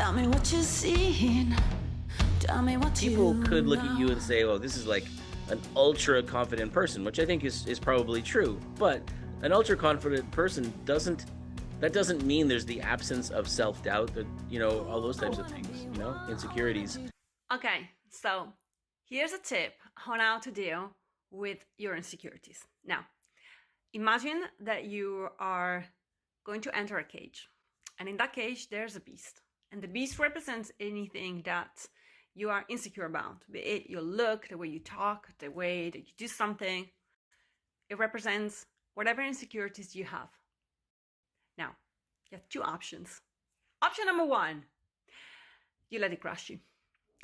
Tell me what you're seeing. Tell me what People could look at you and say, oh, this is like an ultra confident person, which I think is probably true. But an ultra confident person doesn't mean there's the absence of self-doubt, that, you know, all those types of things, you know, insecurities. Okay, so here's a tip on how to deal with your insecurities. Now, imagine that you are going to enter a cage, and in that cage there's a beast, and the beast represents anything that you are insecure about, be it your look, the way you talk, the way that you do something. It represents whatever insecurities you have. Now, you have two options. Option number one, you let it crush you.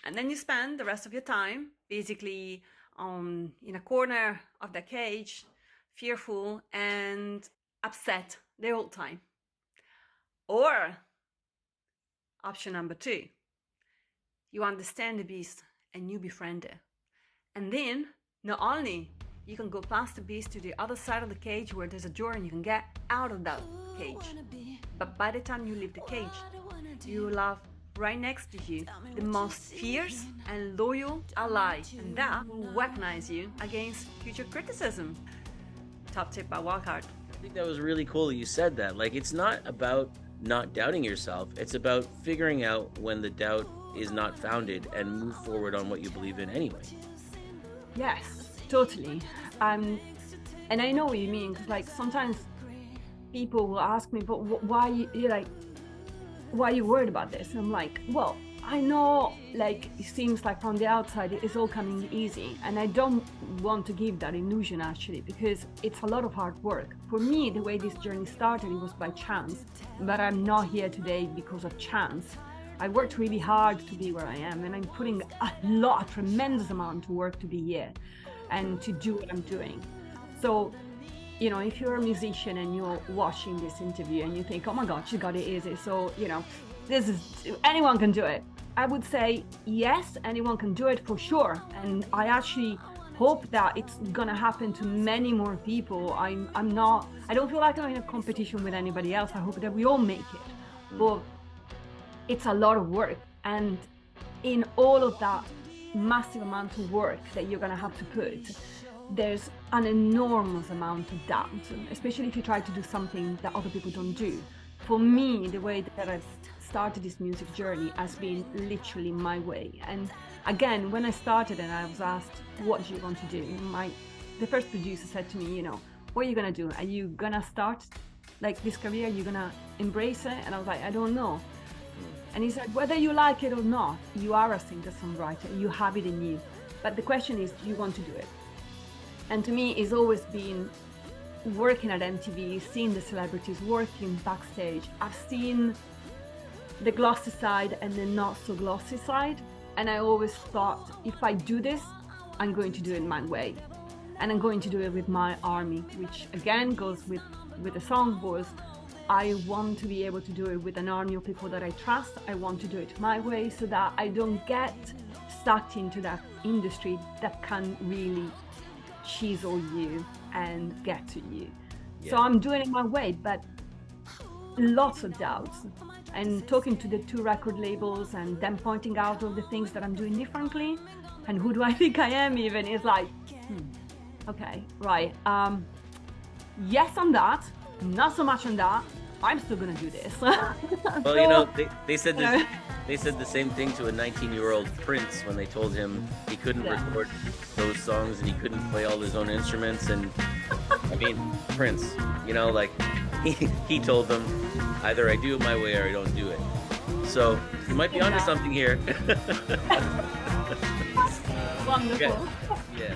And then you spend the rest of your time basically in a corner of the cage, fearful and upset the whole time. Or option number two, you understand the beast and you befriend it. And then not only you can go past the beast to the other side of the cage where there's a door and you can get out of that cage. But by the time you leave the cage, you will have right next to you the most fierce and loyal ally, and that will weaponize you against future criticism. Top tip by Wildcard. I think that was really cool that you said that. Like, it's not about not doubting yourself. It's about figuring out when the doubt is not founded and move forward on what you believe in anyway. Yes, totally. And I know what you mean, because like sometimes people will ask me, but why are you worried about this? And I'm like, well, I know, like, it seems like from the outside it's all coming easy, and I don't want to give that illusion actually, because it's a lot of hard work. For me, the way this journey started, it was by chance, but I'm not here today because of chance. I worked really hard to be where I am, and I'm putting a tremendous amount of work to be here and to do what I'm doing. So, you know, if you're a musician and you're watching this interview and you think, oh my God, she got it easy, so, you know, anyone can do it. I would say, yes, anyone can do it for sure. And I actually hope that it's gonna happen to many more people. I don't feel like I'm in a competition with anybody else. I hope that we all make it. But it's a lot of work, and in all of that massive amount of work that you're gonna have to put, there's an enormous amount of doubt, especially if you try to do something that other people don't do. For me, the way that I've started this music journey has been literally my way. And again, when I started and I was asked, what do you want to do? The first producer said to me, you know, what are you gonna do? Are you gonna start like this career? Are you gonna embrace it? And I was like, I don't know. And he said, whether you like it or not, you are a singer-songwriter, you have it in you. But the question is, do you want to do it? And to me, it's always been working at MTV, seeing the celebrities, working backstage. I've seen the glossy side and the not so glossy side. And I always thought, if I do this, I'm going to do it my way. And I'm going to do it with my army, which again goes with the song was, I want to be able to do it with an army of people that I trust. I want to do it my way so that I don't get sucked into that industry that can really chisel you and get to you. Yeah. So I'm doing it my way, but lots of doubts. And talking to the two record labels and them pointing out all the things that I'm doing differently and who do I think I am even, is like, okay, right. Yes on that. Not so much on that. I'm still gonna do this. Well, so, you know, they said this, they said the same thing to a 19-year-old Prince when they told him he couldn't record those songs and he couldn't play all his own instruments. And I mean, Prince, you know, like he told them, either I do it my way or I don't do it. So you might be onto something here. Wonderful. Okay. Yeah.